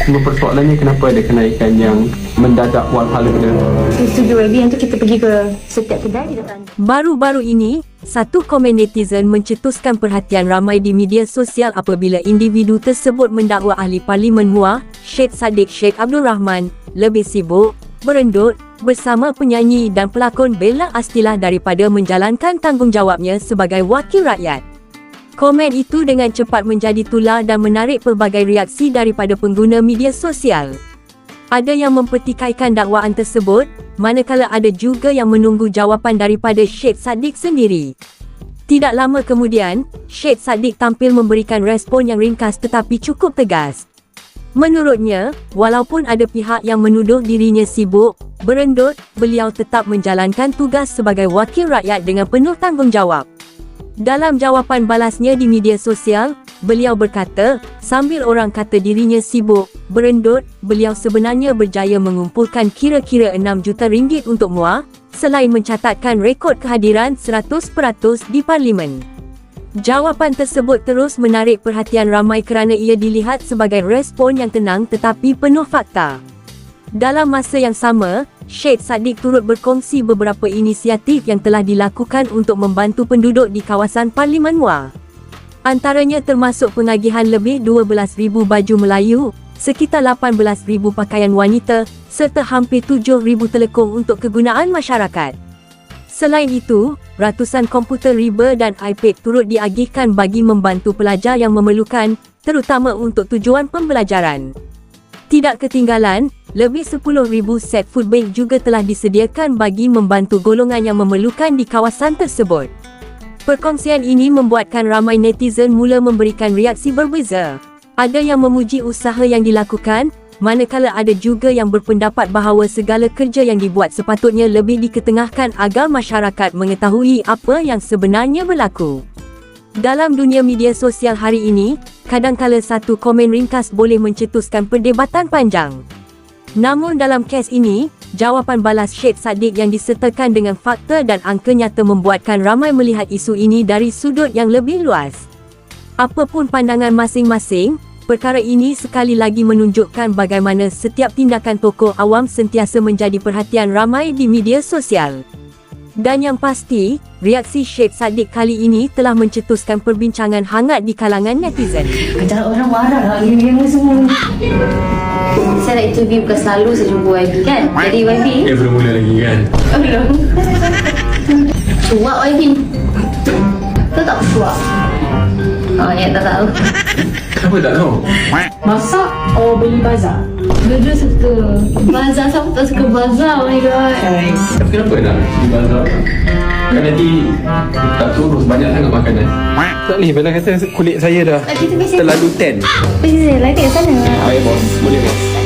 Cuma persoalannya kenapa ada kenaikan yang mendadak walhala dia. Studio YB yang tu kita pergi ke setiap kedai kita tanya. Baru-baru ini, satu komen netizen mencetuskan perhatian ramai di media sosial apabila individu tersebut mendakwa ahli Parlimen MUA, Syed Saddiq Sheikh Abdul Rahman, lebih sibuk, berendut, bersama penyanyi dan pelakon Bella Astilah daripada menjalankan tanggungjawabnya sebagai wakil rakyat. Komen itu dengan cepat menjadi tular dan menarik pelbagai reaksi daripada pengguna media sosial. Ada yang mempertikaikan dakwaan tersebut, manakala ada juga yang menunggu jawapan daripada Syed Saddiq sendiri. Tidak lama kemudian, Syed Saddiq tampil memberikan respon yang ringkas tetapi cukup tegas. Menurutnya, walaupun ada pihak yang menuduh dirinya sibuk, berendut, beliau tetap menjalankan tugas sebagai wakil rakyat dengan penuh tanggungjawab. Dalam jawapan balasnya di media sosial, beliau berkata, sambil orang kata dirinya sibuk, berendut, beliau sebenarnya berjaya mengumpulkan kira-kira 6 juta ringgit untuk MUA, selain mencatatkan rekod kehadiran 100% di Parlimen. Jawapan tersebut terus menarik perhatian ramai kerana ia dilihat sebagai respon yang tenang tetapi penuh fakta. Dalam masa yang sama, Syed Saddiq turut berkongsi beberapa inisiatif yang telah dilakukan untuk membantu penduduk di kawasan Parlimen MUA. Antaranya termasuk pengagihan lebih 12,000 baju Melayu, sekitar 18,000 pakaian wanita, serta hampir 7,000 telekong untuk kegunaan masyarakat. Selain itu, ratusan komputer riba dan iPad turut diagihkan bagi membantu pelajar yang memerlukan, terutama untuk tujuan pembelajaran. Tidak ketinggalan, lebih 10,000 set food bank juga telah disediakan bagi membantu golongan yang memerlukan di kawasan tersebut. Perkongsian ini membuatkan ramai netizen mula memberikan reaksi berbeza. Ada yang memuji usaha yang dilakukan, manakala ada juga yang berpendapat bahawa segala kerja yang dibuat sepatutnya lebih diketengahkan agar masyarakat mengetahui apa yang sebenarnya berlaku. Dalam dunia media sosial hari ini, kadangkala satu komen ringkas boleh mencetuskan perdebatan panjang. Namun dalam kes ini, jawapan balas Syed Saddiq yang disertakan dengan fakta dan angka nyata membuatkan ramai melihat isu ini dari sudut yang lebih luas. Apapun pandangan masing-masing, perkara ini sekali lagi menunjukkan bagaimana setiap tindakan tokoh awam sentiasa menjadi perhatian ramai di media sosial. Dan yang pasti, reaksi Syed Saddiq kali ini telah mencetuskan perbincangan hangat di kalangan netizen. Kejap orang marah lah gini semua. Saya nak interview bukan selalu saya jumpa YB kan. Jadi YB Belum mula lagi kan? oh, belum. Cuak YB. Tahu tak cuak? Oh ya tak tahu. Kenapa tak tahu? Masak or beli bazar? Dua-dua suka. Bazar, siapa tak suka bazar? Oh my god. Tapi kenapa nak di bazar? Kan nanti tak turun banyak sangat makanan. Tak ni, Bella kata kulit saya dah Kita biasa terlalu tan. Biasa lah kat sana. Baik bos, boleh bos.